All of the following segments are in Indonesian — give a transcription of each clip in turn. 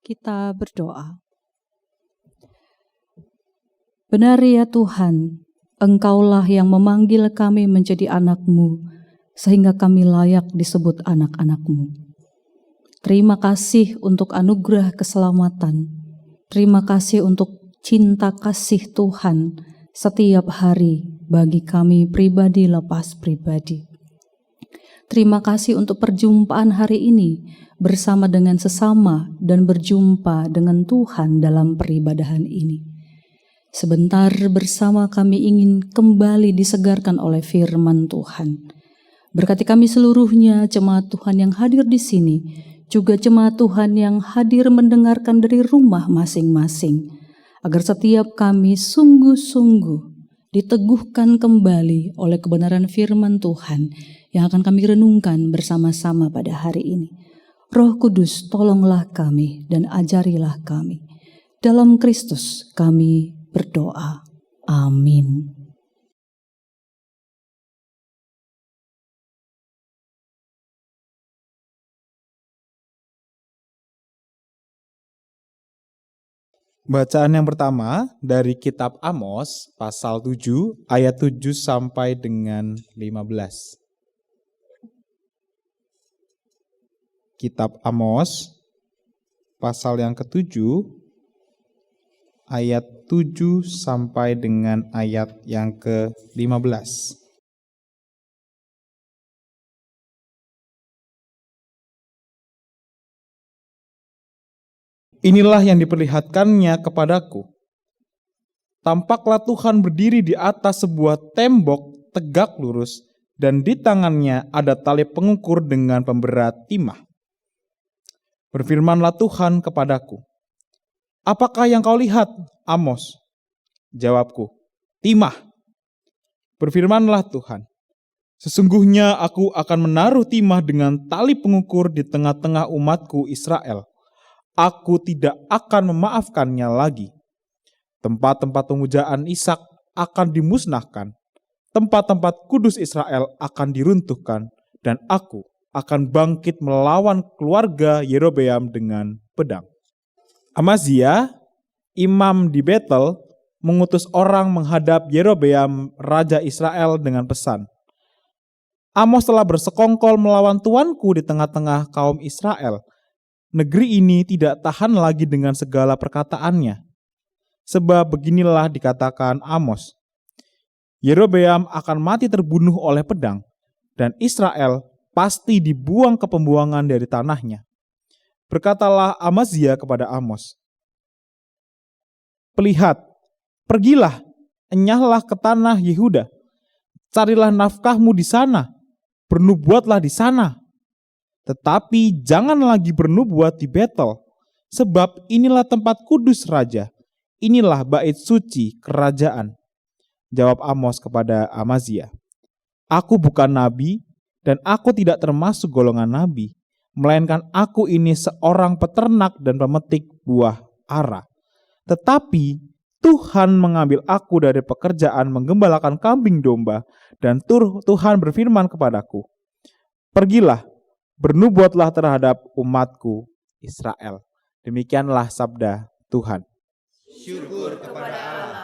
Kita berdoa. Benar ya Tuhan, Engkaulah yang memanggil kami menjadi anak-Mu, sehingga kami layak disebut anak-anak-Mu. Terima kasih untuk anugerah keselamatan. Terima kasih untuk cinta kasih Tuhan setiap hari bagi kami pribadi lepas pribadi. Terima kasih untuk perjumpaan hari ini bersama dengan sesama dan berjumpa dengan Tuhan dalam peribadahan ini. Sebentar bersama kami ingin kembali disegarkan oleh firman Tuhan. Berkati kami seluruhnya, jemaat Tuhan yang hadir di sini, juga jemaat Tuhan yang hadir mendengarkan dari rumah masing-masing, agar setiap kami sungguh-sungguh diteguhkan kembali oleh kebenaran firman Tuhan yang akan kami renungkan bersama-sama pada hari ini. Roh Kudus, tolonglah kami dan ajarilah kami. Dalam Kristus kami berdoa. Amin. Bacaan yang pertama dari kitab Amos pasal 7 ayat 7 sampai dengan 15. Kitab Amos pasal yang ke-7 ayat 7 sampai dengan ayat yang ke-15. Inilah yang diperlihatkannya kepadaku. Tampaklah Tuhan berdiri di atas sebuah tembok tegak lurus, dan di tangannya ada tali pengukur dengan pemberat timah. Berfirmanlah Tuhan kepadaku, "Apakah yang kau lihat, Amos?" Jawabku, "Timah." Berfirmanlah Tuhan, "Sesungguhnya aku akan menaruh timah dengan tali pengukur di tengah-tengah umatku Israel. Aku tidak akan memaafkannya lagi. Tempat-tempat pemujaan Ishak akan dimusnahkan. Tempat-tempat kudus Israel akan diruntuhkan. Dan aku akan bangkit melawan keluarga Yerobeam dengan pedang." Amazia, imam di Betel, mengutus orang menghadap Yerobeam, raja Israel dengan pesan, "Amos telah bersekongkol melawan tuanku di tengah-tengah kaum Israel. Negeri ini tidak tahan lagi dengan segala perkataannya. Sebab beginilah dikatakan Amos, Yerobeam akan mati terbunuh oleh pedang, dan Israel pasti dibuang ke pembuangan dari tanahnya." Berkatalah Amazia kepada Amos, "Pelihat, pergilah, enyahlah ke tanah Yehuda, carilah nafkahmu di sana, bernubuatlah di sana. Tetapi jangan lagi bernubuat di Betel, sebab inilah tempat kudus raja, inilah bait suci kerajaan." Jawab Amos kepada Amazia, "Aku bukan nabi, dan aku tidak termasuk golongan nabi, melainkan aku ini seorang peternak dan pemetik buah ara. Tetapi Tuhan mengambil aku dari pekerjaan menggembalakan kambing domba, dan Tuhan berfirman kepadaku, 'Pergilah, bernubuatlah terhadap umatku Israel.'" Demikianlah sabda Tuhan. Syukur kepada Allah.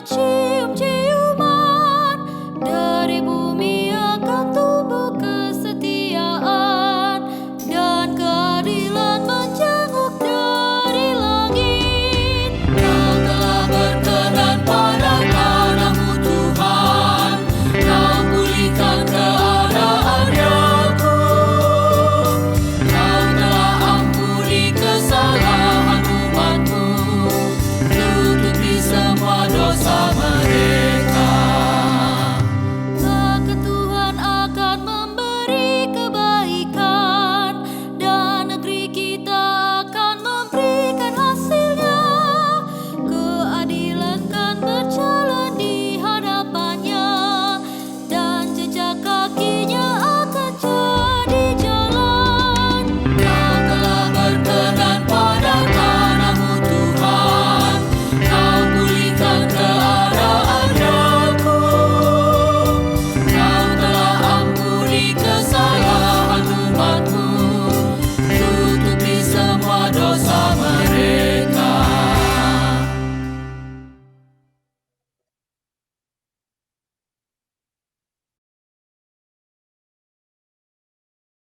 Cium-cium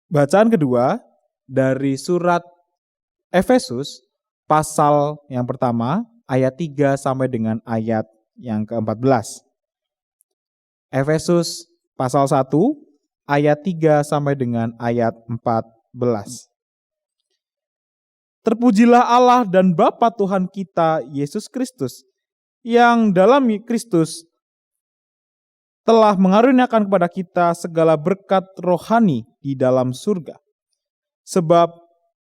Bacaan kedua dari surat Efesus pasal yang pertama ayat 3 sampai dengan ayat yang ke-14. Efesus pasal 1 ayat 3 sampai dengan ayat 14. Terpujilah Allah dan Bapa Tuhan kita Yesus Kristus, yang dalam Kristus telah mengaruniakan kepada kita segala berkat rohani di dalam surga. Sebab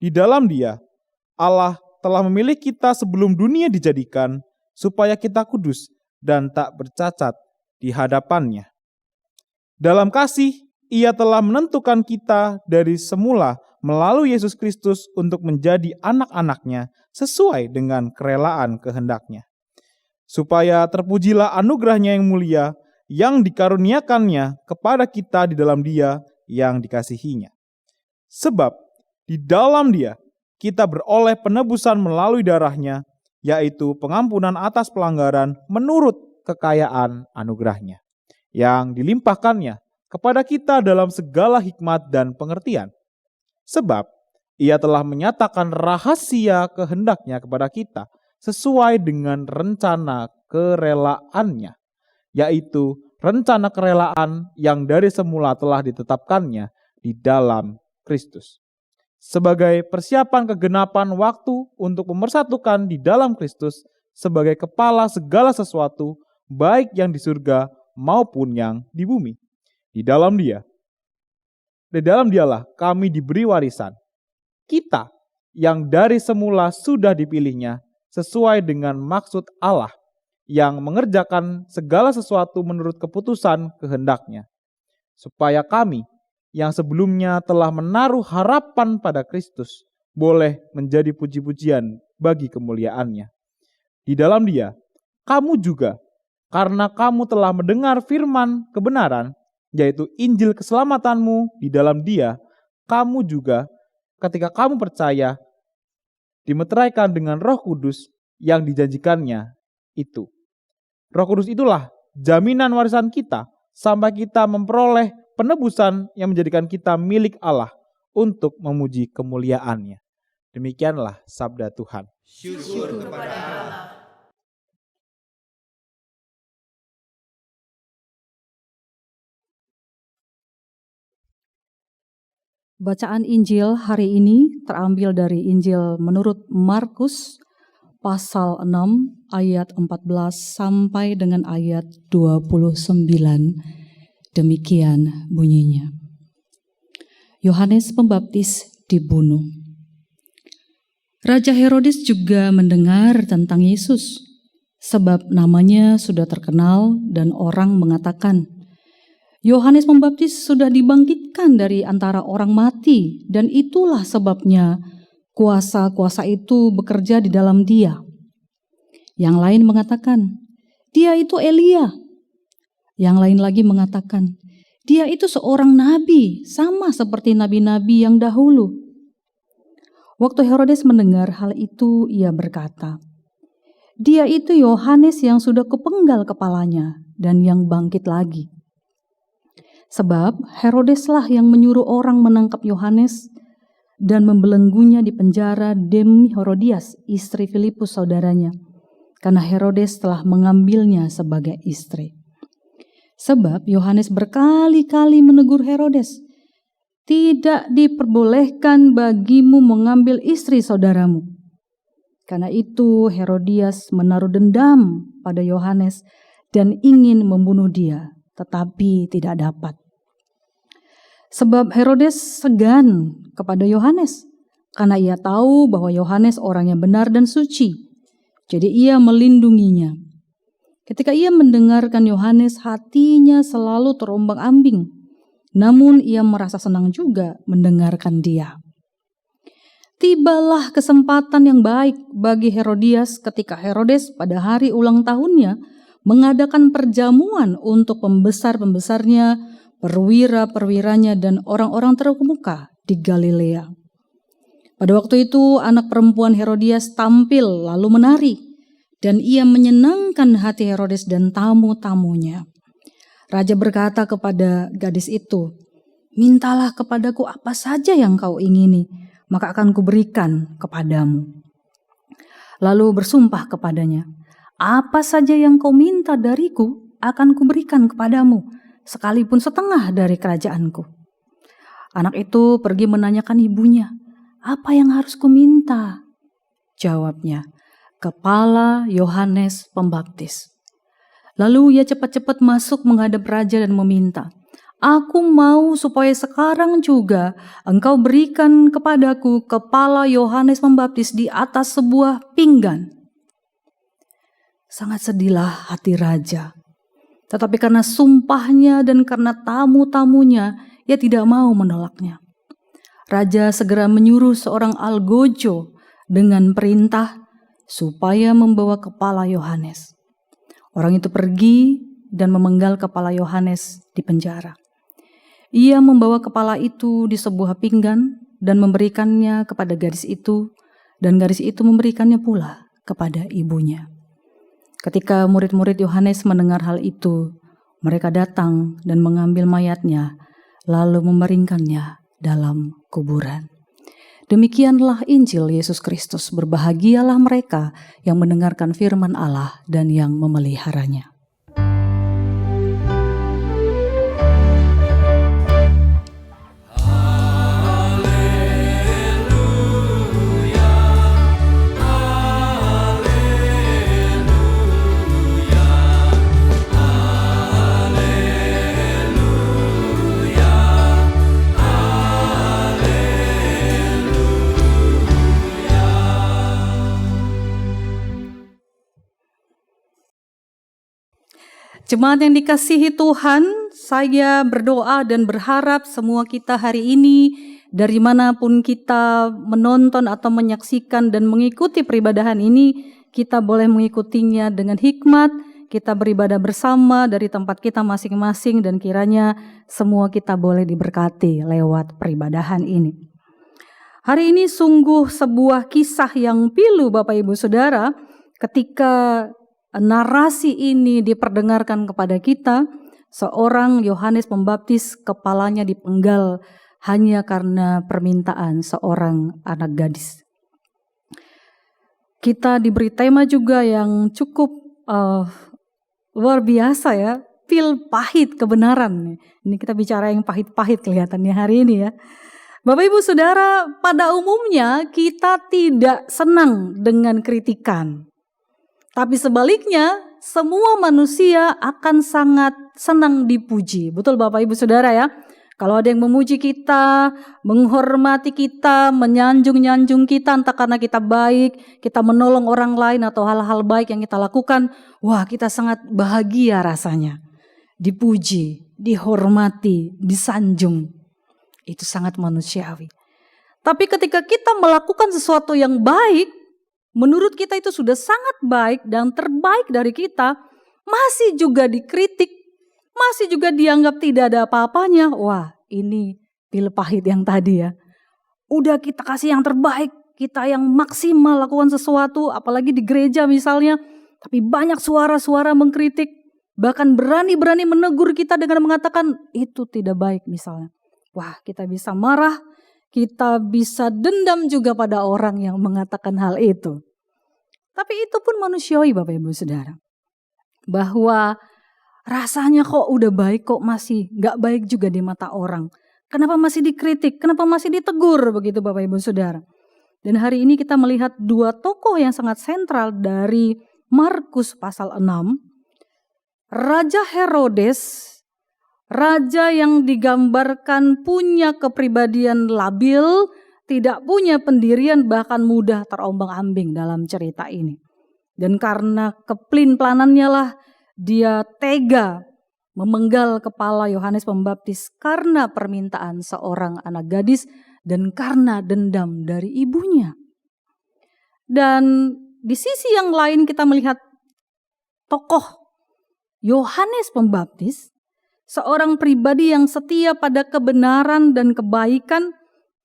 di dalam Dia Allah telah memilih kita sebelum dunia dijadikan, supaya kita kudus dan tak bercacat di hadapan-Nya. Dalam kasih, Ia telah menentukan kita dari semula melalui Yesus Kristus untuk menjadi anak-anak-Nya sesuai dengan kerelaan kehendak-Nya. Supaya terpujilah anugerah-Nya yang mulia, yang dikaruniakan-Nya kepada kita di dalam Dia yang dikasihi-Nya. Sebab di dalam Dia kita beroleh penebusan melalui darah-Nya, yaitu pengampunan atas pelanggaran menurut kekayaan anugerah-Nya, yang dilimpahkan-Nya kepada kita dalam segala hikmat dan pengertian. Sebab Ia telah menyatakan rahasia kehendak-Nya kepada kita sesuai dengan rencana kerelaannya, yaitu rencana kerelaan yang dari semula telah ditetapkannya di dalam Kristus, sebagai persiapan kegenapan waktu untuk pemersatukan di dalam Kristus sebagai kepala segala sesuatu, baik yang di surga maupun yang di bumi. Di dalam Dialah kami diberi warisan, kita yang dari semula sudah dipilihnya sesuai dengan maksud Allah, yang mengerjakan segala sesuatu menurut keputusan kehendak-Nya, supaya kami yang sebelumnya telah menaruh harapan pada Kristus boleh menjadi puji-pujian bagi kemuliaan-Nya. Di dalam Dia, kamu juga, karena kamu telah mendengar firman kebenaran, yaitu Injil keselamatanmu, di dalam Dia, kamu juga, ketika kamu percaya, dimeteraikan dengan Roh Kudus yang dijanjikannya itu. Roh Kudus itulah jaminan warisan kita sampai kita memperoleh penebusan yang menjadikan kita milik Allah untuk memuji kemuliaan-Nya. Demikianlah sabda Tuhan. Syukur kepada Allah. Bacaan Injil hari ini terambil dari Injil menurut Markus pasal 6 ayat 14 sampai dengan ayat 29. Demikian bunyinya. Yohanes Pembaptis dibunuh. Raja Herodes juga mendengar tentang Yesus, sebab namanya sudah terkenal dan orang mengatakan, Yohanes Pembaptis sudah dibangkitkan dari antara orang mati, dan itulah sebabnya kuasa-kuasa itu bekerja di dalam Dia. Yang lain mengatakan, Dia itu Elia. Yang lain lagi mengatakan, Dia itu seorang nabi, sama seperti nabi-nabi yang dahulu. Waktu Herodes mendengar hal itu, ia berkata, Dia itu Yohanes yang sudah kepenggal kepalanya dan yang bangkit lagi. Sebab Herodeslah yang menyuruh orang menangkap Yohanes dan membelenggunya di penjara demi Herodias, istri Filipus saudaranya, karena Herodes telah mengambilnya sebagai istri. Sebab Yohanes berkali-kali menegur Herodes, tidak diperbolehkan bagimu mengambil istri saudaramu. Karena itu Herodias menaruh dendam pada Yohanes dan ingin membunuh dia, tetapi tidak dapat. Sebab Herodes segan kepada Yohanes, karena ia tahu bahwa Yohanes orang yang benar dan suci. Jadi ia melindunginya. Ketika ia mendengarkan Yohanes, hatinya selalu terombang-ambing. Namun ia merasa senang juga mendengarkan dia. Tibalah kesempatan yang baik bagi Herodias ketika Herodes pada hari ulang tahunnya mengadakan perjamuan untuk pembesar-pembesarnya, perwira-perwiranya, dan orang-orang terkemuka di Galilea. Pada waktu itu anak perempuan Herodias tampil lalu menari, dan ia menyenangkan hati Herodes dan tamu-tamunya. Raja berkata kepada gadis itu, Mintalah kepadaku apa saja yang kau ingini, maka akan kuberikan kepadamu. Lalu bersumpah kepadanya, apa saja yang kau minta dariku akan kuberikan kepadamu, sekalipun setengah dari kerajaanku. Anak itu pergi menanyakan ibunya, apa yang harus kuminta? Jawabnya, kepala Yohanes Pembaptis. Lalu ia cepat-cepat masuk menghadap raja dan meminta, aku mau supaya sekarang juga engkau berikan kepadaku kepala Yohanes Pembaptis di atas sebuah pinggan. Sangat sedihlah hati raja. Tetapi karena sumpahnya dan karena tamu-tamunya, ia tidak mau menolaknya. Raja segera menyuruh seorang algojo dengan perintah supaya membawa kepala Yohanes. Orang itu pergi dan memenggal kepala Yohanes di penjara. Ia membawa kepala itu di sebuah pinggan dan memberikannya kepada gadis itu, dan gadis itu memberikannya pula kepada ibunya. Ketika murid-murid Yohanes mendengar hal itu, mereka datang dan mengambil mayatnya, lalu memeringkannya dalam kuburan. Demikianlah Injil Yesus Kristus. Berbahagialah mereka yang mendengarkan firman Allah dan yang memeliharanya. Jemaat yang dikasihi Tuhan, saya berdoa dan berharap semua kita hari ini, dari manapun kita menonton atau menyaksikan dan mengikuti peribadahan ini, kita boleh mengikutinya dengan hikmat, kita beribadah bersama dari tempat kita masing-masing, dan kiranya semua kita boleh diberkati lewat peribadahan ini. Hari ini sungguh sebuah kisah yang pilu Bapak Ibu Saudara, ketika narasi ini diperdengarkan kepada kita, seorang Yohanes Pembaptis kepalanya dipenggal hanya karena permintaan seorang anak gadis. Kita diberi tema juga yang cukup luar biasa ya, pil pahit kebenaran. Ini kita bicara yang pahit-pahit kelihatannya hari ini ya. Bapak Ibu Saudara, pada umumnya kita tidak senang dengan kritikan. Tapi sebaliknya, semua manusia akan sangat senang dipuji. Betul Bapak Ibu Saudara ya? Kalau ada yang memuji kita, menghormati kita, menyanjung-nyanjung kita, entah karena kita baik, kita menolong orang lain atau hal-hal baik yang kita lakukan, wah kita sangat bahagia rasanya. Dipuji, dihormati, disanjung. Itu sangat manusiawi. Tapi ketika kita melakukan sesuatu yang baik, menurut kita itu sudah sangat baik dan terbaik dari kita, masih juga dikritik, masih juga dianggap tidak ada apa-apanya. Wah, ini pil pahit yang tadi ya. Udah kita kasih yang terbaik, kita yang maksimal lakukan sesuatu, apalagi di gereja misalnya, tapi banyak suara-suara mengkritik, bahkan berani-berani menegur kita dengan mengatakan itu tidak baik misalnya. Wah, kita bisa marah, kita bisa dendam juga pada orang yang mengatakan hal itu. Tapi itu pun manusiawi Bapak Ibu Saudara. Bahwa rasanya kok udah baik kok masih gak baik juga di mata orang. Kenapa masih dikritik? Kenapa masih ditegur begitu Bapak Ibu Saudara? Dan hari ini kita melihat dua tokoh yang sangat sentral dari Markus pasal 6. Raja Herodes, raja yang digambarkan punya kepribadian labil, tidak punya pendirian, bahkan mudah terombang-ambing dalam cerita ini. Dan karena keplin-planannya lah dia tega memenggal kepala Yohanes Pembaptis karena permintaan seorang anak gadis dan karena dendam dari ibunya. Dan di sisi yang lain kita melihat tokoh Yohanes Pembaptis, seorang pribadi yang setia pada kebenaran dan kebaikan,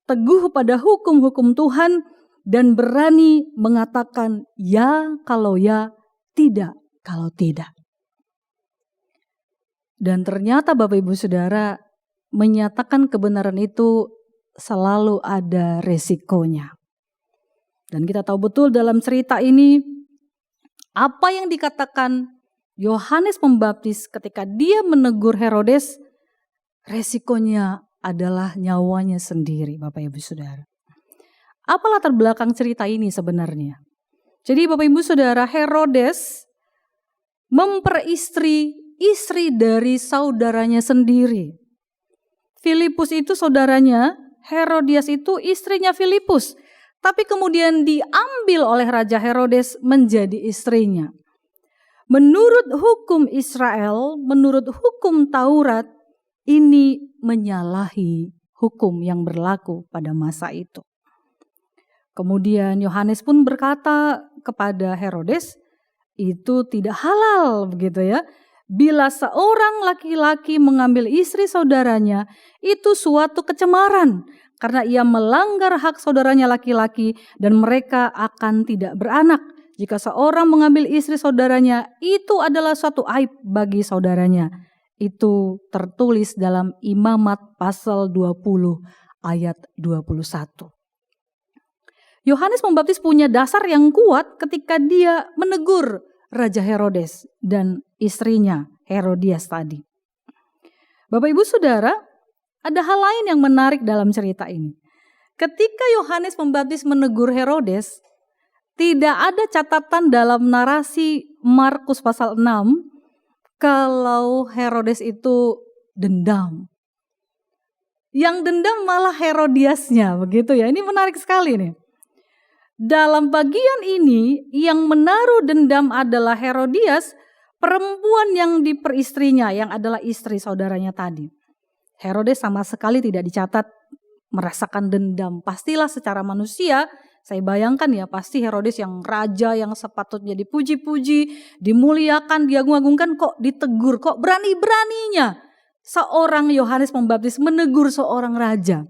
teguh pada hukum-hukum Tuhan, dan berani mengatakan ya kalau ya, tidak kalau tidak. Dan ternyata Bapak Ibu Saudara, menyatakan kebenaran itu selalu ada resikonya. Dan kita tahu betul dalam cerita ini apa yang dikatakan Yohanes Pembaptis ketika dia menegur Herodes, resikonya adalah nyawanya sendiri, Bapak Ibu Saudara. Apa latar belakang cerita ini sebenarnya? Jadi Bapak Ibu Saudara, Herodes memperistri istri dari saudaranya sendiri. Filipus itu saudaranya, Herodias itu istrinya Filipus. Tapi kemudian diambil oleh Raja Herodes menjadi istrinya. Menurut hukum Israel, menurut hukum Taurat, ini menyalahi hukum yang berlaku pada masa itu. Kemudian Yohanes pun berkata kepada Herodes, itu tidak halal begitu ya. Bila seorang laki-laki mengambil istri saudaranya, itu suatu kecemaran. Karena ia melanggar hak saudaranya laki-laki dan mereka akan tidak beranak. Jika seorang mengambil istri saudaranya, itu adalah suatu aib bagi saudaranya. Itu tertulis dalam Imamat pasal 20 ayat 21. Yohanes Pembaptis punya dasar yang kuat ketika dia menegur Raja Herodes dan istrinya Herodias tadi. Bapak Ibu Saudara, ada hal lain yang menarik dalam cerita ini. Ketika Yohanes Pembaptis menegur Herodes, tidak ada catatan dalam narasi Markus pasal 6 kalau Herodes itu dendam. Yang dendam malah Herodiasnya, begitu ya. Ini menarik sekali nih. Dalam bagian ini yang menaruh dendam adalah Herodias, perempuan yang diperistrinya, yang adalah istri saudaranya tadi. Herodes sama sekali tidak dicatat merasakan dendam. Pastilah secara manusia, saya bayangkan ya, pasti Herodes yang raja yang sepatutnya dipuji-puji, dimuliakan, diagung-agungkan, kok ditegur, kok berani-beraninya seorang Yohanes Pembaptis menegur seorang raja.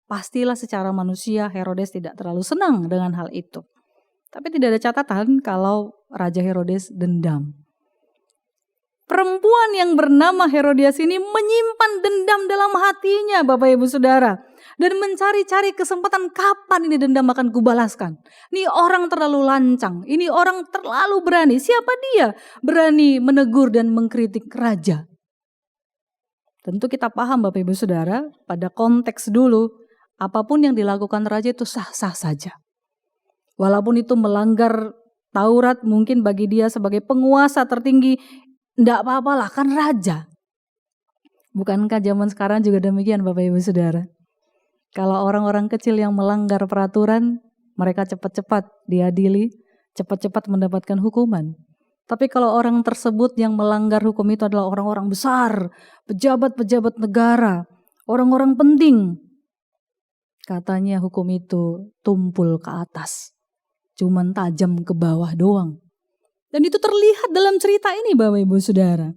Pastilah secara manusia Herodes tidak terlalu senang dengan hal itu. Tapi tidak ada catatan kalau Raja Herodes dendam. Perempuan yang bernama Herodias ini menyimpan dendam dalam hatinya, Bapak Ibu Saudara. Dan mencari-cari kesempatan kapan ini dendam akan kubalaskan. Ini orang terlalu lancang, ini orang terlalu berani. Siapa dia berani menegur dan mengkritik raja? Tentu kita paham Bapak Ibu Saudara, pada konteks dulu, apapun yang dilakukan raja itu sah-sah saja. Walaupun itu melanggar Taurat, mungkin bagi dia sebagai penguasa tertinggi, enggak apa-apalah, kan raja. Bukankah zaman sekarang juga demikian Bapak Ibu Saudara? Kalau orang-orang kecil yang melanggar peraturan, mereka cepat-cepat diadili, cepat-cepat mendapatkan hukuman. Tapi kalau orang tersebut yang melanggar hukum itu adalah orang-orang besar, pejabat-pejabat negara, orang-orang penting, katanya hukum itu tumpul ke atas, cuman tajam ke bawah doang. Dan itu terlihat dalam cerita ini Bapak Ibu Saudara.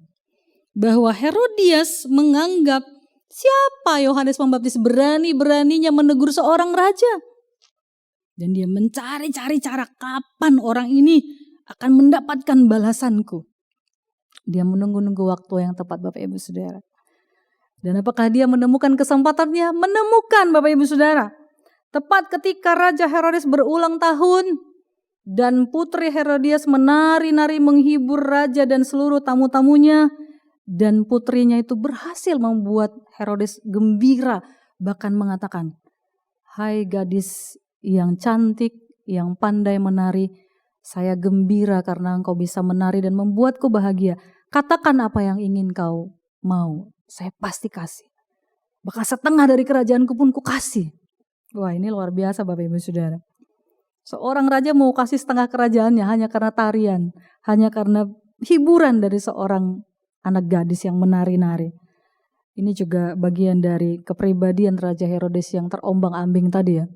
Bahwa Herodias menganggap siapa Yohanes Pembaptis berani-beraninya menegur seorang raja. Dan dia mencari-cari cara kapan orang ini akan mendapatkan balasanku. Dia menunggu-nunggu waktu yang tepat Bapak Ibu Saudara. Dan apakah dia menemukan kesempatannya? Menemukan Bapak Ibu Saudara. Tepat ketika Raja Herodes berulang tahun dan putri Herodias menari-nari menghibur raja dan seluruh tamu-tamunya. Dan putrinya itu berhasil membuat Herodes gembira. Bahkan mengatakan, hai gadis yang cantik, yang pandai menari, saya gembira karena engkau bisa menari dan membuatku bahagia. Katakan apa yang ingin kau mau, saya pasti kasih. Bahkan setengah dari kerajaanku pun ku kasih. Wah, ini luar biasa Bapak Ibu Saudara. Seorang raja mau kasih setengah kerajaannya hanya karena tarian, hanya karena hiburan dari seorang anak gadis yang menari-nari. Ini juga bagian dari kepribadian Raja Herodes yang terombang-ambing tadi ya.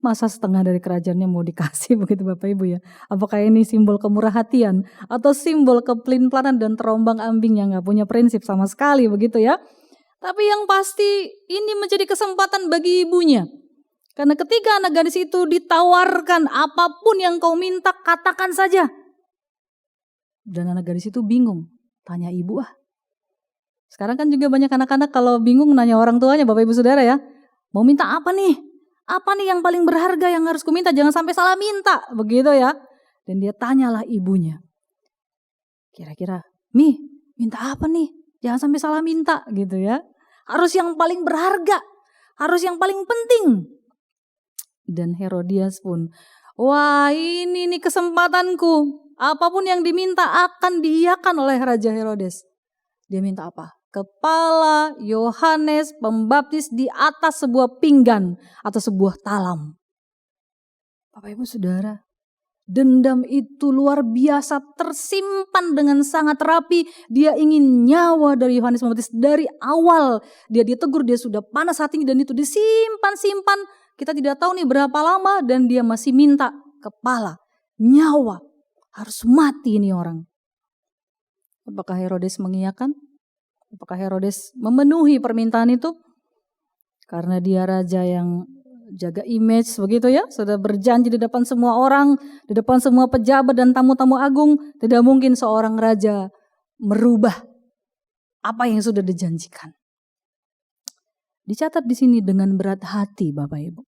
Masa setengah dari kerajaannya mau dikasih begitu Bapak Ibu ya. Apakah ini simbol kemurah hatian atau simbol kepelin-pelanan dan terombang-ambing yang gak punya prinsip sama sekali begitu ya. Tapi yang pasti ini menjadi kesempatan bagi ibunya. Karena ketika anak gadis itu ditawarkan apapun yang kau minta, katakan saja. Dan anak gadis itu bingung. Tanya ibu Sekarang kan juga banyak anak-anak kalau bingung nanya orang tuanya, Bapak Ibu Saudara ya. Mau minta apa nih? Apa nih yang paling berharga yang harus kuminta? Jangan sampai salah minta, begitu ya. Dan dia tanyalah ibunya. Kira-kira, "Mi, minta apa nih? Jangan sampai salah minta," gitu ya. Harus yang paling berharga, harus yang paling penting. Dan Herodias pun, wah ini nih kesempatanku. Apapun yang diminta akan diiyakan oleh Raja Herodes. Dia minta apa? Kepala Yohanes Pembaptis di atas sebuah pinggan atau sebuah talam. Bapak Ibu Saudara, dendam itu luar biasa tersimpan dengan sangat rapi. Dia ingin nyawa dari Yohanes Pembaptis dari awal. Dia ditegur, dia sudah panas hatinya dan itu disimpan-simpan. Kita tidak tahu nih berapa lama dan dia masih minta kepala, nyawa. Harus mati ini orang. Apakah Herodes mengiyakan? Apakah Herodes memenuhi permintaan itu? Karena dia raja yang jaga image begitu ya. Sudah berjanji di depan semua orang, di depan semua pejabat dan tamu-tamu agung. Tidak mungkin seorang raja merubah apa yang sudah dijanjikan. Dicatat di sini dengan berat hati Bapak Ibu.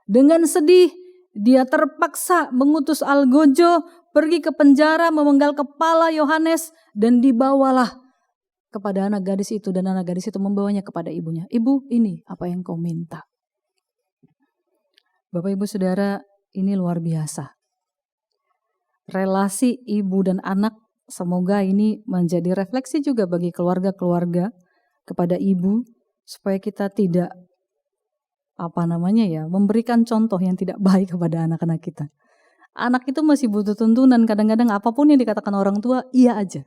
Dengan sedih dia terpaksa mengutus Algojo pergi ke penjara memenggal kepala Yohanes dan dibawalah kepada anak gadis itu dan anak gadis itu membawanya kepada ibunya. "Ibu, ini apa yang kau minta." Bapak Ibu Saudara, ini luar biasa. Relasi ibu dan anak, semoga ini menjadi refleksi juga bagi keluarga-keluarga kepada ibu supaya kita tidak memberikan contoh yang tidak baik kepada anak-anak kita. Anak itu masih butuh tuntunan, kadang-kadang apapun yang dikatakan orang tua, iya aja.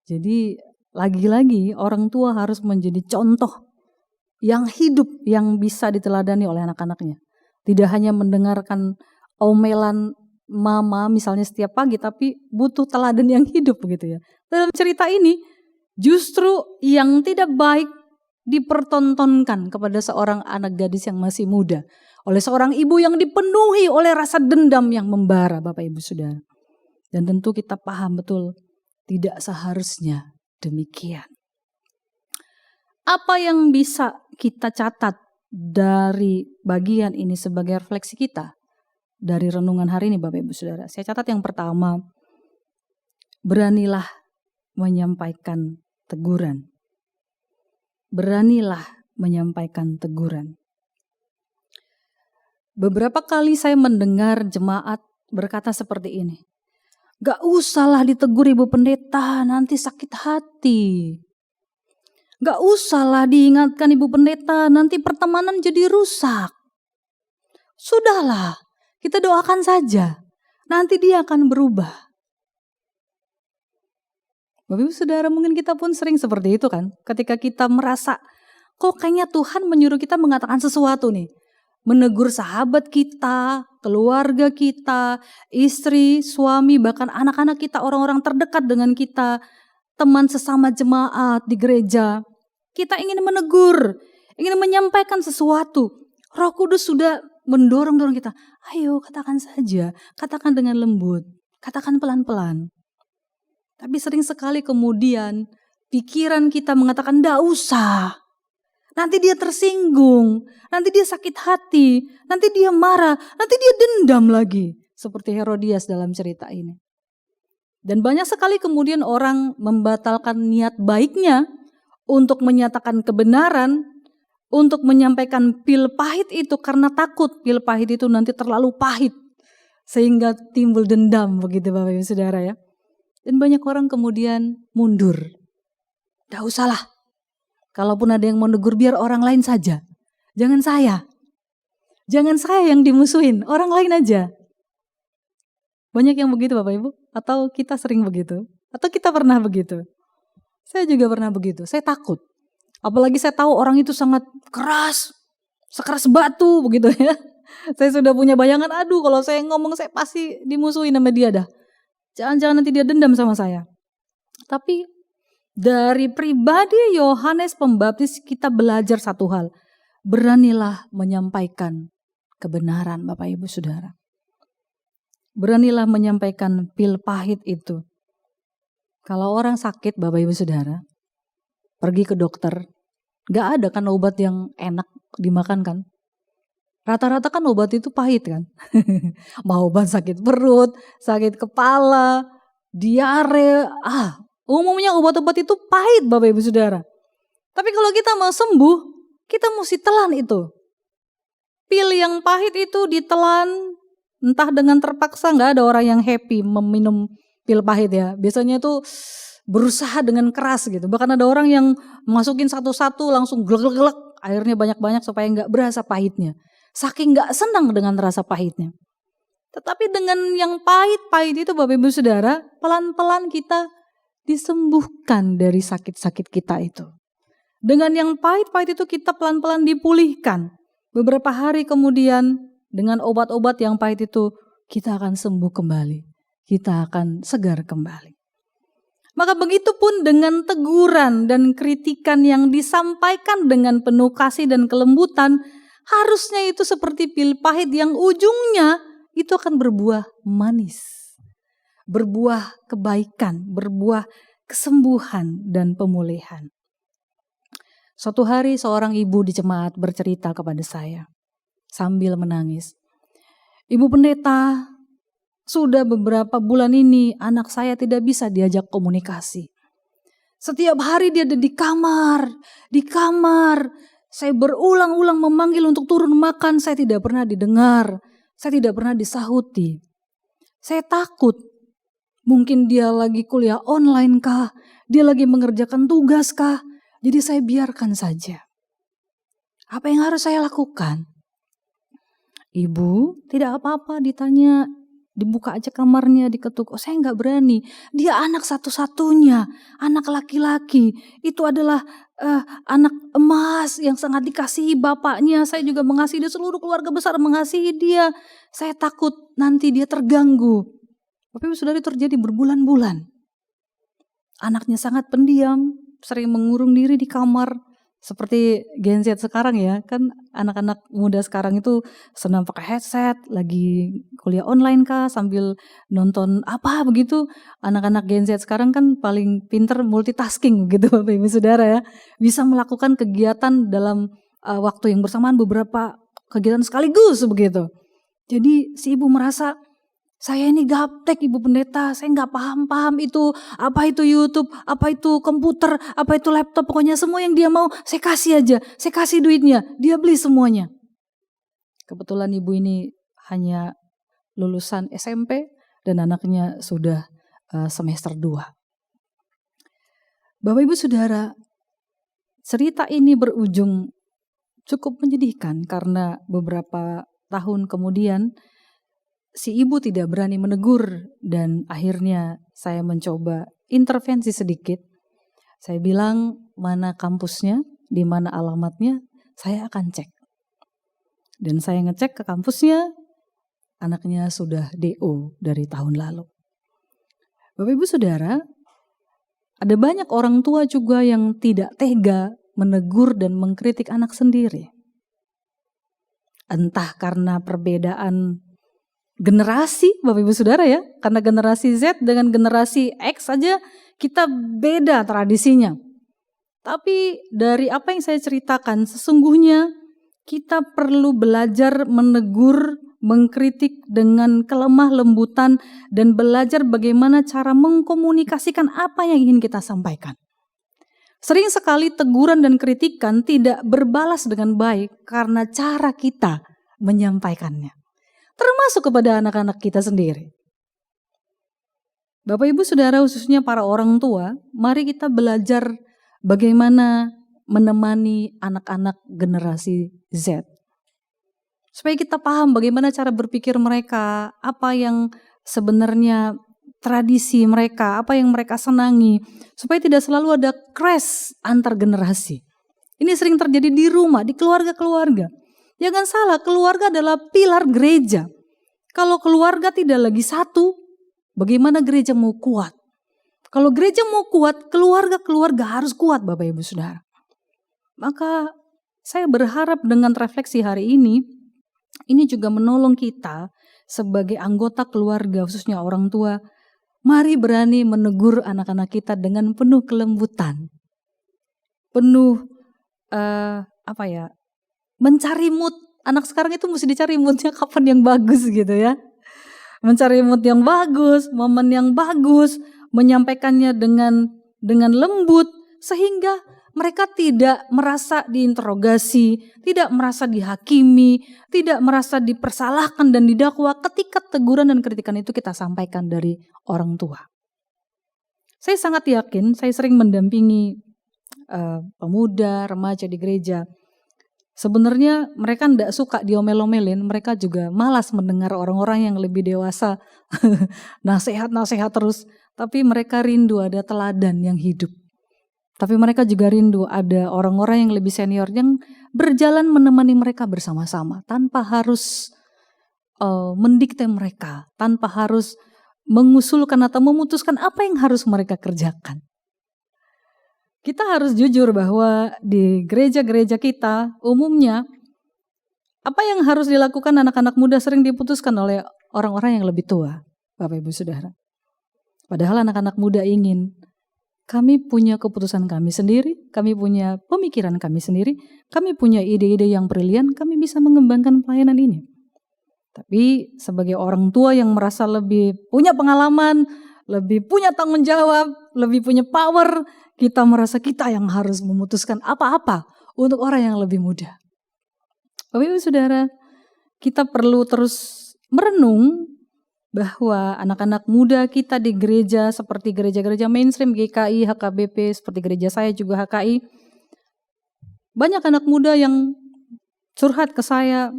Jadi lagi-lagi orang tua harus menjadi contoh yang hidup, yang bisa diteladani oleh anak-anaknya. Tidak hanya mendengarkan omelan mama misalnya setiap pagi, tapi butuh teladan yang hidup begitu ya. Dalam cerita ini justru yang tidak baik dipertontonkan kepada seorang anak gadis yang masih muda. Oleh seorang ibu yang dipenuhi oleh rasa dendam yang membara Bapak Ibu Saudara. Dan tentu kita paham betul tidak seharusnya demikian. Apa yang bisa kita catat dari bagian ini sebagai refleksi kita dari renungan hari ini Bapak Ibu Saudara? Saya catat yang pertama, beranilah menyampaikan teguran. Beranilah menyampaikan teguran. Beberapa kali saya mendengar jemaat berkata seperti ini. "Gak usahlah ditegur Ibu Pendeta, nanti sakit hati. Gak usahlah diingatkan Ibu Pendeta, nanti pertemanan jadi rusak. Sudahlah, kita doakan saja, nanti dia akan berubah." Bapak Ibu Saudara, mungkin kita pun sering seperti itu kan. Ketika kita merasa, kok kayaknya Tuhan menyuruh kita mengatakan sesuatu nih. Menegur sahabat kita, keluarga kita, istri, suami, bahkan anak-anak kita, orang-orang terdekat dengan kita, teman sesama jemaat di gereja. Kita ingin menegur, ingin menyampaikan sesuatu. Roh Kudus sudah mendorong-dorong kita. Ayo katakan saja, katakan dengan lembut, katakan pelan-pelan. Tapi sering sekali kemudian pikiran kita mengatakan nggak usah. Nanti dia tersinggung, nanti dia sakit hati, nanti dia marah, nanti dia dendam lagi. Seperti Herodias dalam cerita ini. Dan banyak sekali kemudian orang membatalkan niat baiknya untuk menyatakan kebenaran, untuk menyampaikan pil pahit itu karena takut pil pahit itu nanti terlalu pahit. Sehingga timbul dendam begitu Bapak Ibu Saudara ya. Dan banyak orang kemudian mundur. Gak usahlah. Kalaupun ada yang mau negur biar orang lain saja. Jangan saya. Jangan saya yang dimusuhin, orang lain aja. Banyak yang begitu Bapak Ibu? Atau kita sering begitu? Atau kita pernah begitu? Saya juga pernah begitu, saya takut. Apalagi saya tahu orang itu sangat keras, sekeras batu begitu ya. Saya sudah punya bayangan, aduh kalau saya ngomong saya pasti dimusuhin sama dia dah. Jangan-jangan nanti dia dendam sama saya. Tapi dari pribadi Yohanes Pembaptis kita belajar satu hal. Beranilah menyampaikan kebenaran Bapak Ibu Saudara. Beranilah menyampaikan pil pahit itu. Kalau orang sakit Bapak Ibu Saudara, pergi ke dokter, gak ada kan obat yang enak dimakan kan. Rata-rata kan obat itu pahit kan. Mau obat sakit perut, sakit kepala, diare, umumnya obat-obat itu pahit Bapak Ibu Saudara. Tapi kalau kita mau sembuh, kita mesti telan itu. Pil yang pahit itu ditelan, entah dengan terpaksa, gak ada orang yang happy meminum pil pahit ya. Biasanya itu berusaha dengan keras gitu. Bahkan ada orang yang masukin satu-satu langsung glek-glek, airnya banyak-banyak supaya gak berasa pahitnya. Saking gak senang dengan rasa pahitnya. Tetapi dengan yang pahit-pahit itu Bapak Ibu Saudara, pelan-pelan kita disembuhkan dari sakit-sakit kita itu. Dengan yang pahit-pahit itu kita pelan-pelan dipulihkan. Beberapa hari kemudian dengan obat-obat yang pahit itu kita akan sembuh kembali. Kita akan segar kembali. Maka begitu pun dengan teguran dan kritikan yang disampaikan dengan penuh kasih dan kelembutan, harusnya itu seperti pil pahit yang ujungnya itu akan berbuah manis. Berbuah kebaikan, berbuah kesembuhan dan pemulihan. Suatu hari seorang ibu di jemaat bercerita kepada saya sambil menangis. Ibu pendeta, sudah beberapa bulan ini anak saya tidak bisa diajak komunikasi. Setiap hari dia ada di kamar. Saya berulang-ulang memanggil untuk turun makan, saya tidak pernah didengar. Saya tidak pernah disahuti. Saya takut. Mungkin dia lagi kuliah online kah? Dia lagi mengerjakan tugas kah? Jadi saya biarkan saja. Apa yang harus saya lakukan? Ibu, tidak apa-apa, ditanya, dibuka aja kamarnya, diketuk. Oh, saya nggak berani. Dia anak satu-satunya, anak laki-laki. Itu adalah anak emas yang sangat dikasihi bapaknya. Saya juga mengasihi dia, seluruh keluarga besar mengasihi dia. Saya takut nanti dia terganggu. Tapi saudara, terjadi berbulan-bulan. Anaknya sangat pendiam, sering mengurung diri di kamar. Seperti Gen Z sekarang ya, kan anak-anak muda sekarang itu senang pakai headset, lagi kuliah online kah, sambil nonton apa begitu. Anak-anak Gen Z sekarang kan paling pinter multitasking gitu Bapak Ibu Saudara ya. Bisa melakukan kegiatan dalam waktu yang bersamaan, beberapa kegiatan sekaligus begitu. Jadi si ibu merasa, saya ini gaptek Ibu Pendeta, saya nggak paham itu, apa itu YouTube, apa itu komputer, apa itu laptop, pokoknya semua yang dia mau saya kasih aja, saya kasih duitnya, dia beli semuanya. Kebetulan ibu ini hanya lulusan SMP dan anaknya sudah semester 2. Bapak Ibu Saudara, cerita ini berujung cukup menyedihkan karena beberapa tahun kemudian si ibu tidak berani menegur dan akhirnya saya mencoba intervensi sedikit. Saya bilang mana kampusnya, di mana alamatnya, saya akan cek. Dan saya ngecek ke kampusnya, anaknya sudah DO dari tahun lalu. Bapak Ibu Saudara, ada banyak orang tua juga yang tidak tega menegur dan mengkritik anak sendiri. Entah karena perbedaan generasi Bapak Ibu Saudara ya, karena generasi Z dengan generasi X saja kita beda tradisinya. Tapi dari apa yang saya ceritakan, sesungguhnya kita perlu belajar menegur, mengkritik dengan kelemah lembutan dan belajar bagaimana cara mengkomunikasikan apa yang ingin kita sampaikan. Sering sekali teguran dan kritikan tidak berbalas dengan baik karena cara kita menyampaikannya. Termasuk kepada anak-anak kita sendiri. Bapak Ibu Saudara, khususnya para orang tua, mari kita belajar bagaimana menemani anak-anak generasi Z. Supaya kita paham bagaimana cara berpikir mereka, apa yang sebenarnya tradisi mereka, apa yang mereka senangi. Supaya tidak selalu ada crash antar generasi. Ini sering terjadi di rumah, di keluarga-keluarga. Jangan salah, keluarga adalah pilar gereja. Kalau keluarga tidak lagi satu, bagaimana gereja mau kuat? Kalau gereja mau kuat, keluarga-keluarga harus kuat Bapak Ibu Saudara. Maka saya berharap dengan refleksi hari ini juga menolong kita sebagai anggota keluarga, khususnya orang tua. Mari berani menegur anak-anak kita dengan penuh kelembutan. penuh mencari mood. Anak sekarang itu mesti dicari moodnya kapan yang bagus gitu ya. Mencari mood yang bagus, momen yang bagus, menyampaikannya dengan lembut sehingga mereka tidak merasa diinterogasi, tidak merasa dihakimi, tidak merasa dipersalahkan dan didakwa ketika teguran dan kritikan itu kita sampaikan dari orang tua. Saya sangat yakin, saya sering mendampingi pemuda, remaja di gereja. Sebenarnya mereka tidak suka diomel-omelin, mereka juga malas mendengar orang-orang yang lebih dewasa nasihat-nasihat terus. Tapi mereka rindu ada teladan yang hidup. Tapi mereka juga rindu ada orang-orang yang lebih senior yang berjalan menemani mereka bersama-sama tanpa harus mendikte mereka, tanpa harus mengusulkan atau memutuskan apa yang harus mereka kerjakan. Kita harus jujur bahwa di gereja-gereja kita umumnya apa yang harus dilakukan anak-anak muda sering diputuskan oleh orang-orang yang lebih tua, Bapak Ibu Saudara. Padahal anak-anak muda ingin, kami punya keputusan kami sendiri, kami punya pemikiran kami sendiri, kami punya ide-ide yang brilian, kami bisa mengembangkan pelayanan ini. Tapi sebagai orang tua yang merasa lebih punya pengalaman, lebih punya tanggung jawab, lebih punya power, kita merasa kita yang harus memutuskan apa-apa untuk orang yang lebih muda. Bapak Ibu Saudara, kita perlu terus merenung bahwa anak-anak muda kita di gereja seperti gereja-gereja mainstream, GKI, HKBP, seperti gereja saya juga HKI, banyak anak muda yang curhat ke saya,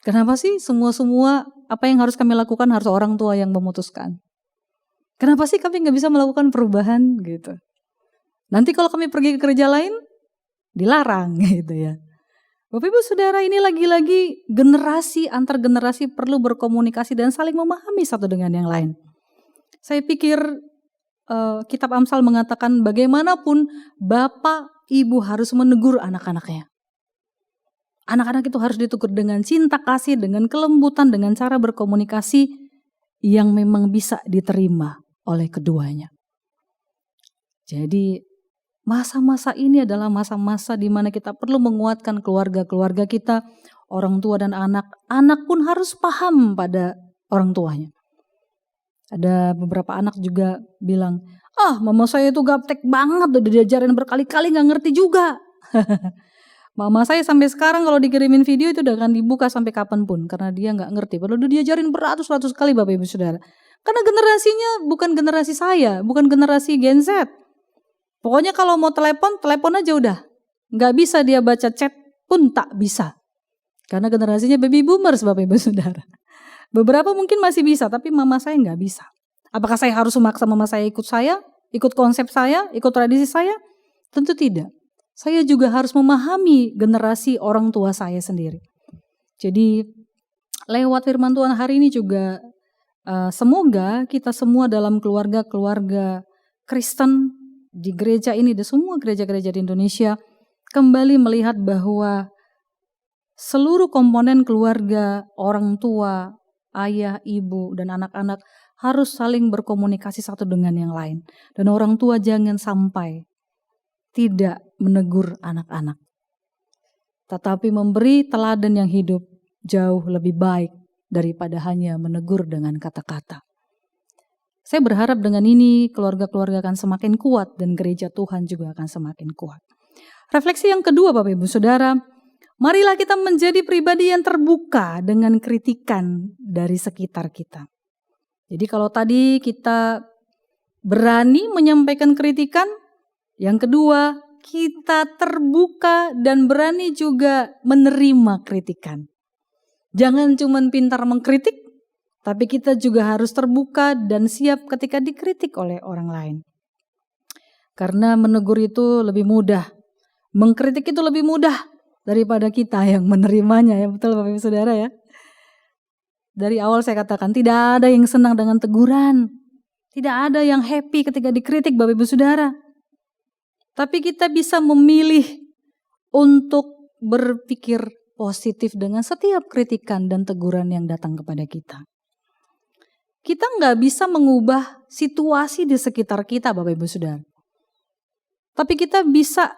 kenapa sih semua apa yang harus kami lakukan harus orang tua yang memutuskan? Kenapa sih kami gak bisa melakukan perubahan gitu? Nanti kalau kami pergi ke gereja lain, dilarang gitu ya. Bapak Ibu Saudara, ini lagi-lagi generasi antar generasi perlu berkomunikasi dan saling memahami satu dengan yang lain. Saya pikir kitab Amsal mengatakan bagaimanapun bapak ibu harus menegur anak-anaknya. Anak-anak itu harus ditegur dengan cinta kasih, dengan kelembutan, dengan cara berkomunikasi yang memang bisa diterima oleh keduanya. Jadi masa-masa ini adalah masa-masa di mana kita perlu menguatkan keluarga-keluarga kita, orang tua dan anak. Anak pun harus paham pada orang tuanya. Ada beberapa anak juga bilang, mama saya itu gaptek banget, udah diajarin berkali-kali gak ngerti juga. Mama saya sampai sekarang kalau dikirimin video itu udah akan dibuka sampai kapanpun, karena dia gak ngerti. Padahal udah diajarin beratus-ratus kali Bapak Ibu Saudara. Karena generasinya bukan generasi saya, bukan generasi Gen Z. Pokoknya kalau mau telepon aja udah. Gak bisa dia baca chat pun tak bisa. Karena generasinya baby boomers Bapak Ibu Saudara. Beberapa mungkin masih bisa, tapi mama saya gak bisa. Apakah saya harus memaksa mama saya, ikut konsep saya, ikut tradisi saya? Tentu tidak. Saya juga harus memahami generasi orang tua saya sendiri. Jadi lewat firman Tuhan hari ini juga semoga kita semua dalam keluarga-keluarga Kristen di gereja ini, di semua gereja-gereja di Indonesia, kembali melihat bahwa seluruh komponen keluarga, orang tua, ayah, ibu, dan anak-anak harus saling berkomunikasi satu dengan yang lain. Dan orang tua jangan sampai tidak menegur anak-anak, tetapi memberi teladan yang hidup jauh lebih baik daripada hanya menegur dengan kata-kata. Saya berharap dengan ini keluarga-keluarga akan semakin kuat dan gereja Tuhan juga akan semakin kuat. Refleksi yang kedua Bapak Ibu Saudara, marilah kita menjadi pribadi yang terbuka dengan kritikan dari sekitar kita. Jadi kalau tadi kita berani menyampaikan kritikan, yang kedua kita terbuka dan berani juga menerima kritikan. Jangan cuma pintar mengkritik, tapi kita juga harus terbuka dan siap ketika dikritik oleh orang lain. Karena menegur itu lebih mudah, mengkritik itu lebih mudah daripada kita yang menerimanya, ya betul Bapak Ibu Saudara ya. Dari awal saya katakan tidak ada yang senang dengan teguran, tidak ada yang happy ketika dikritik Bapak Ibu Saudara. Tapi kita bisa memilih untuk berpikir positif dengan setiap kritikan dan teguran yang datang kepada kita. Kita nggak bisa mengubah situasi di sekitar kita Bapak Ibu Saudara. Tapi kita bisa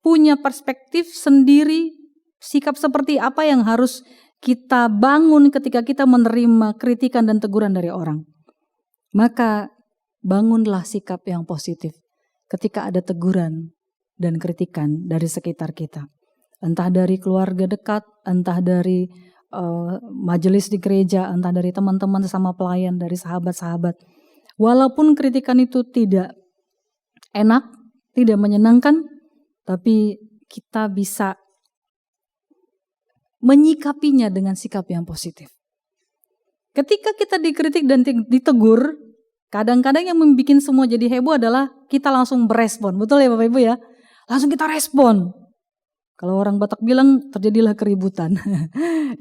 punya perspektif sendiri, sikap seperti apa yang harus kita bangun ketika kita menerima kritikan dan teguran dari orang. Maka bangunlah sikap yang positif ketika ada teguran dan kritikan dari sekitar kita. Entah dari keluarga dekat, entah dari majelis di gereja, entah dari teman-teman sesama pelayan, dari sahabat-sahabat. Walaupun kritikan itu tidak enak, tidak menyenangkan, tapi kita bisa menyikapinya dengan sikap yang positif. Ketika kita dikritik dan ditegur, kadang-kadang yang membuat semua jadi heboh adalah kita langsung berespon. Betul ya Bapak Ibu ya? Langsung kita respon. Kalau orang Batak bilang terjadilah keributan.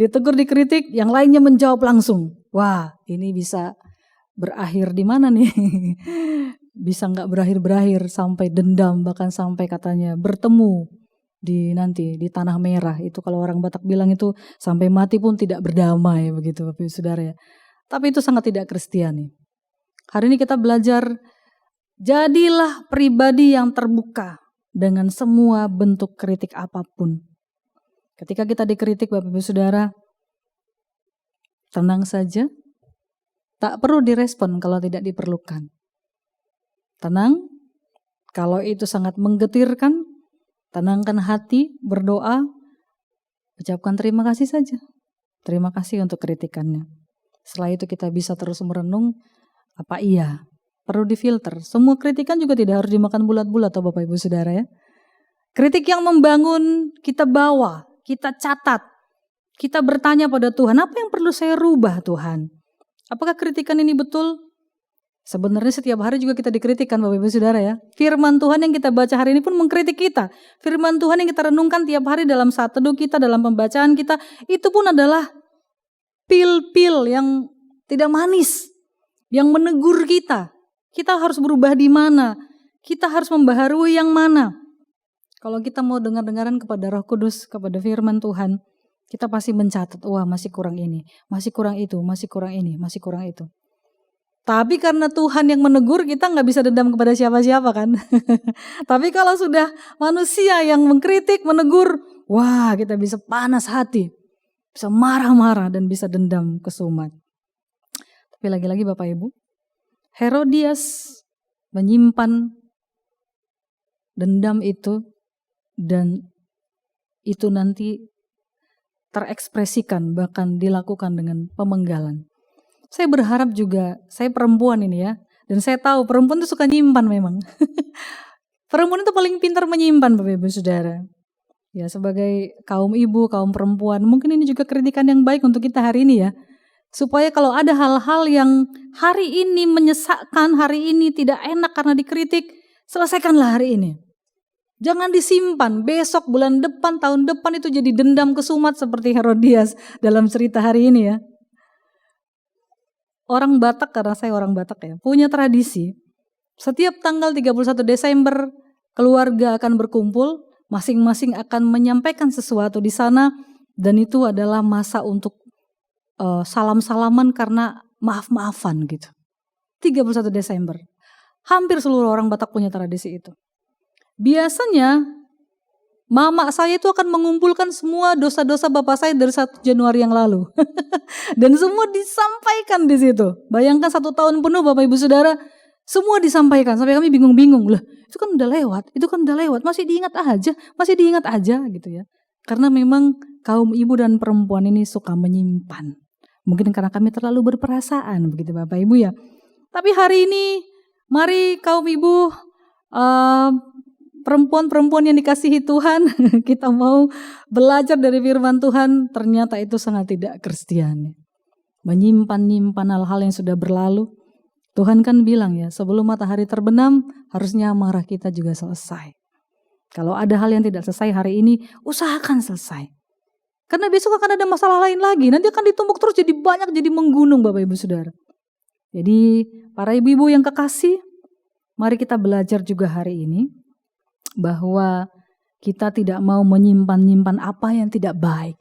Ditegur, dikritik, yang lainnya menjawab langsung. Wah, ini bisa berakhir di mana nih? Bisa nggak berakhir sampai dendam, bahkan sampai katanya bertemu nanti di tanah merah. Itu kalau orang Batak bilang itu sampai mati pun tidak berdamai, begitu Bapak Ibu Saudara ya. Tapi itu sangat tidak Kristiani. Hari ini kita belajar, jadilah pribadi yang terbuka dengan semua bentuk kritik apapun. Ketika kita dikritik Bapak Ibu Saudara, tenang saja, tak perlu direspon kalau tidak diperlukan. Tenang, kalau itu sangat menggetirkan, tenangkan hati, berdoa, ucapkan terima kasih saja. Terima kasih untuk kritikannya. Setelah itu kita bisa terus merenung, apa iya perlu difilter. Semua kritikan juga tidak harus dimakan bulat-bulat atau Bapak Ibu Saudara ya. Kritik yang membangun kita bawa, kita catat. Kita bertanya pada Tuhan, apa yang perlu saya rubah Tuhan? Apakah kritikan ini betul? Sebenarnya setiap hari juga kita dikritikkan Bapak Ibu Saudara ya. Firman Tuhan yang kita baca hari ini pun mengkritik kita. Firman Tuhan yang kita renungkan tiap hari dalam saat teduh kita, dalam pembacaan kita, itu pun adalah pil-pil yang tidak manis, yang menegur kita. Kita harus berubah di mana? Kita harus membaharui yang mana? Kalau kita mau dengar-dengaran kepada Roh Kudus, kepada firman Tuhan, kita pasti mencatat, wah masih kurang ini, masih kurang itu, masih kurang ini, masih kurang itu. Tapi karena Tuhan yang menegur, kita nggak bisa dendam kepada siapa-siapa kan. Tapi kalau sudah manusia yang mengkritik, menegur, wah kita bisa panas hati, bisa marah-marah dan bisa dendam kesumat. Tapi lagi-lagi Bapak Ibu, Herodias menyimpan dendam itu dan itu nanti terekspresikan bahkan dilakukan dengan pemenggalan. Saya berharap juga, saya perempuan ini ya, dan saya tahu perempuan itu suka nyimpan memang. Perempuan itu paling pintar menyimpan Bapak Ibu Saudara. Ya sebagai kaum ibu, kaum perempuan, mungkin ini juga kritikan yang baik untuk kita hari ini ya. Supaya kalau ada hal-hal yang hari ini menyesakkan, hari ini tidak enak karena dikritik, selesaikanlah hari ini. Jangan disimpan, besok, bulan depan, tahun depan itu jadi dendam kesumat seperti Herodias dalam cerita hari ini ya. Orang Batak, karena saya orang Batak ya, punya tradisi. Setiap tanggal 31 Desember keluarga akan berkumpul, masing-masing akan menyampaikan sesuatu di sana dan itu adalah masa untuk salam-salaman karena maaf-maafan gitu. 31 Desember. Hampir seluruh orang Batak punya tradisi itu. Biasanya mama saya itu akan mengumpulkan semua dosa-dosa bapak saya dari 1 Januari yang lalu. Dan semua disampaikan di situ. Bayangkan 1 tahun penuh Bapak Ibu Saudara, semua disampaikan. Sampai kami bingung-bingung. Lah, itu kan udah lewat, masih diingat aja gitu ya. Karena memang kaum ibu dan perempuan ini suka menyimpan. Mungkin karena kami terlalu berperasaan begitu Bapak Ibu ya. Tapi hari ini mari kaum ibu, perempuan-perempuan yang dikasihi Tuhan, kita mau belajar dari firman Tuhan, ternyata itu sangat tidak Kristiani. Menyimpan-nyimpan hal-hal yang sudah berlalu. Tuhan kan bilang ya, sebelum matahari terbenam, harusnya marah kita juga selesai. Kalau ada hal yang tidak selesai hari ini, usahakan selesai. Karena besok akan ada masalah lain lagi, nanti akan ditumpuk terus jadi banyak, jadi menggunung Bapak Ibu Saudara. Jadi para ibu-ibu yang kekasih, mari kita belajar juga hari ini, bahwa kita tidak mau menyimpan-nyimpan apa yang tidak baik.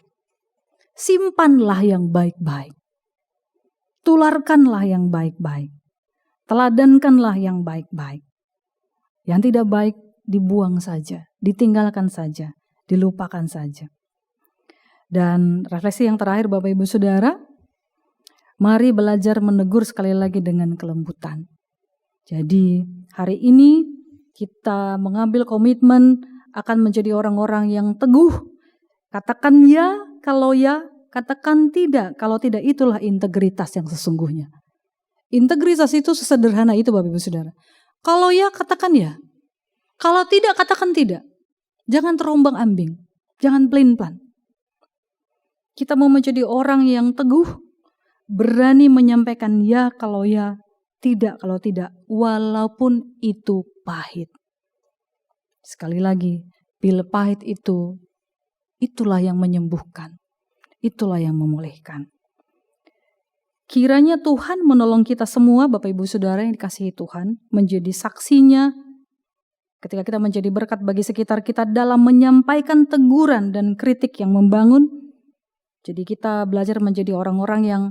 Simpanlah yang baik-baik. Tularkanlah yang baik-baik. Teladankanlah yang baik-baik. Yang tidak baik, dibuang saja, ditinggalkan saja, dilupakan saja. Dan refleksi yang terakhir Bapak Ibu Saudara, mari belajar menegur sekali lagi dengan kelembutan. Jadi hari ini kita mengambil komitmen akan menjadi orang-orang yang teguh. Katakan ya kalau ya, katakan tidak kalau tidak. Itulah integritas yang sesungguhnya. Integritas itu sesederhana itu Bapak Ibu Saudara. Kalau ya katakan ya, kalau tidak katakan tidak. Jangan terombang ambing, jangan pelin-pelan. Kita mau menjadi orang yang teguh, berani menyampaikan ya kalau ya, tidak kalau tidak, walaupun itu pahit. Sekali lagi, pil pahit itu, itulah yang menyembuhkan, itulah yang memulihkan. Kiranya Tuhan menolong kita semua, Bapak Ibu Saudara yang dikasihi Tuhan, menjadi saksinya ketika kita menjadi berkat bagi sekitar kita dalam menyampaikan teguran dan kritik yang membangun. Jadi kita belajar menjadi orang-orang yang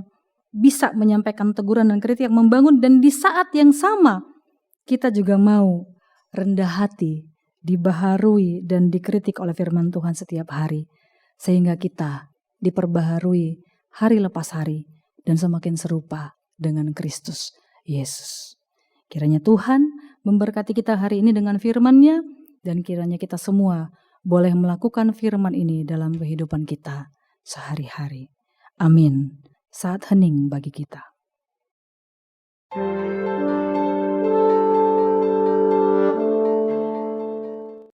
bisa menyampaikan teguran dan kritik yang membangun, dan di saat yang sama kita juga mau rendah hati, dibaharui dan dikritik oleh firman Tuhan setiap hari, sehingga kita diperbaharui hari lepas hari dan semakin serupa dengan Kristus Yesus. Kiranya Tuhan memberkati kita hari ini dengan firman-Nya, dan kiranya kita semua boleh melakukan firman ini dalam kehidupan kita sehari-hari. Amin. Saat hening bagi kita.